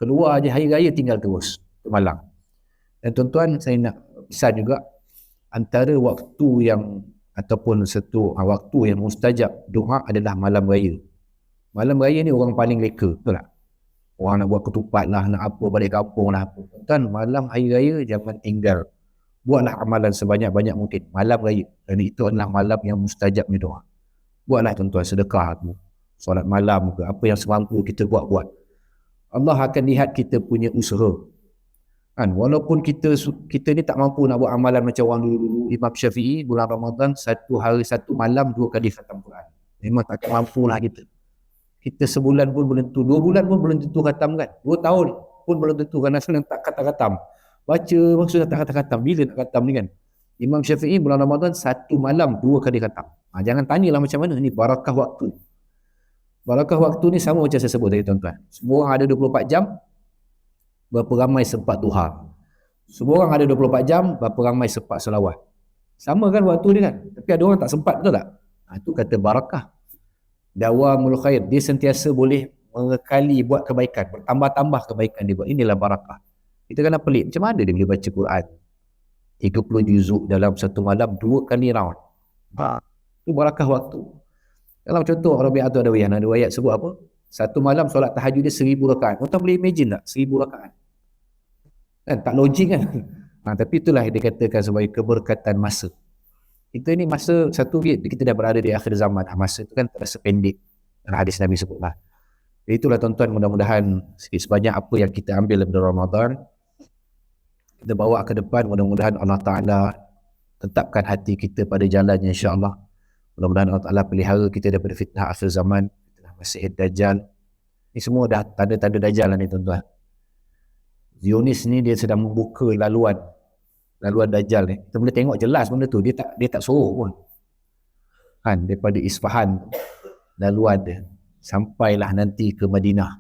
S1: keluar je hari raya tinggal terus malam. Dan tuan-tuan, saya nak pesan juga, antara waktu yang ataupun satu waktu yang mustajab doa adalah malam raya. Malam raya ni orang paling reka, betul tak? Orang nak buat ketupat lah, nak apa, balik kampung lah apa. Tuan, malam hari raya jangan tinggal. Buatlah amalan sebanyak-banyak mungkin malam raya. Dan itu adalah malam yang mustajab ni doa. Buatlah tuan-tuan sedekah tu, solat malam ke, apa yang semampu kita buat. Allah akan lihat kita punya usaha. Kan, walaupun kita ni tak mampu nak buat amalan macam orang dulu-dulu, Imam Syafi'i bulan Ramadan satu hari satu malam 2 kali khatam Quran. Memang tak mampu lah kita. Kita sebulan pun belum tentu, 2 bulan pun belum tentu khatam kan, 2 tahun pun belum tentu kan, asal tak khatam. Baca maksudnya tak khatam, bila nak khatam ni kan. Imam Syafi'i bulan Ramadan satu malam 2 kali khatam. Jangan tanyalah macam mana, ni barakah waktu. Barakah waktu ni sama macam saya sebut tadi tuan-tuan. Semua orang ada 24 jam, berapa ramai sempat duha. Semua orang ada 24 jam, berapa ramai sempat selawat. Sama kan waktu ni kan, tapi ada orang tak sempat, betul tak? Itu kata barakah. Dawamul khair, dia sentiasa boleh mengekali buat kebaikan, bertambah-tambah kebaikan dia buat. Inilah barakah. Kita kena pelik, macam mana dia boleh baca Quran 30 juzuk dalam satu malam 2 kali round. Itu barakah waktu. Kalau contoh Rabi'atul Adawiyah, ada ayat sebut apa? Satu malam solat tahajud dia 1000 rakaat. Kita boleh imagine tak 1000 rakaat? Kan tak logik kan? Tapi itulah yang dikatakan sebagai keberkatan masa. Kita ni masa satu kita dah berada di akhir zaman. Masa itu kan terasa pendek. Dan hadis Nabi sebutlah. Itulah tuan-tuan, mudah-mudahan sikit sebanyak apa yang kita ambil daripada Ramadan kita bawa ke depan. Mudah-mudahan Allah Ta'ala tetapkan hati kita pada jalannya, insya-Allah. Mudah-mudahan Allah Ta'ala pelihara kita daripada fitnah akhir zaman, fitnah Masih Dajjal. Ini semua dah tanda-tanda Dajjal lah ni tuan-tuan. Zionis ni dia sedang membuka laluan Dajjal ni. Kita boleh tengok jelas benda tu. Dia tak suruh pun. Kan, daripada Isfahan laluan dia sampailah nanti ke Madinah.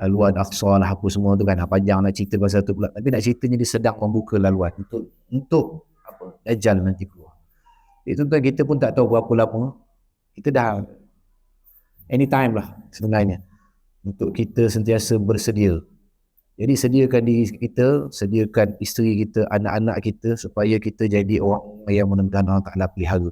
S1: Laluan Aqsa lah apa semua tu kan. Panjang nak cerita pasal tu pula. Tapi nak ceritanya dia sedang membuka laluan untuk apa? Dajjal nanti keluar. Jadi tuan-tuan, kita pun tak tahu berapa lama. Kita dah anytime lah sebenarnya untuk kita sentiasa bersedia. Jadi sediakan diri kita, sediakan isteri kita, anak-anak kita supaya kita jadi orang yang mudah-mudahan Allah Ta'ala pelihara.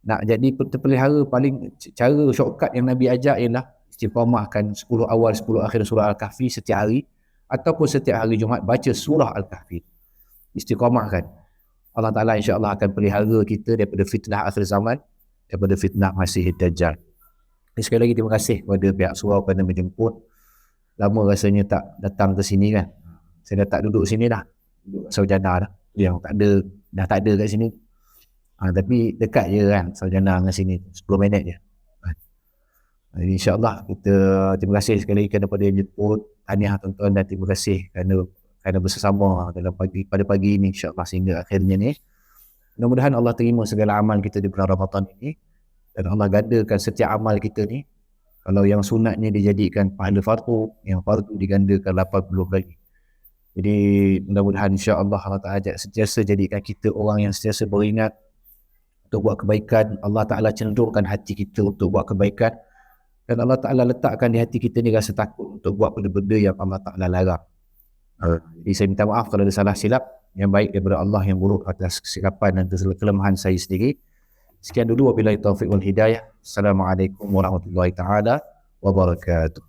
S1: Nak jadi terpelihara, paling cara shortcut yang Nabi ajak ialah istiqamahkan 10 awal 10 akhir surah Al-Kahfi setiap hari, ataupun setiap hari Jumaat baca surah Al-Kahfi. Istiqamahkan. Allah Ta'ala insya-Allah akan pelihara kita daripada fitnah akhir zaman, daripada fitnah Masih Dajjal. Sekali lagi terima kasih kepada pihak surau kerana menjemput. Lama rasanya tak datang ke sini kan. Saya dah tak duduk sini dah. Duduk Sarjana dah. Yang dah tak ada kat sini. Tapi dekat je kan Sarjana dengan sini. 10 minit je. Jadi insya-Allah kita terima kasih sekali lagi kepada yang jemput. Tahniah tuan-tuan dan terima kasih kerana bersama dalam pada pagi ini insya-Allah sehingga akhirnya ni. Mudah-mudahan Allah terima segala amal kita di bulan Ramadan ini. Dan Allah gandakan setiap amal kita ni. Kalau yang sunatnya dijadikan pahala fardu, yang fardu digandakan 80 kali. Jadi mudah-mudahan insya-Allah Allah Ta'ala sentiasa jadikan kita orang yang sentiasa beringat untuk buat kebaikan. Allah Ta'ala cenderungkan hati kita untuk buat kebaikan. Dan Allah Ta'ala letakkan di hati kita ni rasa takut untuk buat benda-benda yang Allah Ta'ala larang. Jadi saya minta maaf kalau ada salah silap. Yang baik daripada Allah, yang buruk atas kesilapan dan kelemahan saya sendiri. Sekian dulu, wabillahi taufiq wal hidayah. Assalamualaikum warahmatullahi taala wabarakatuh.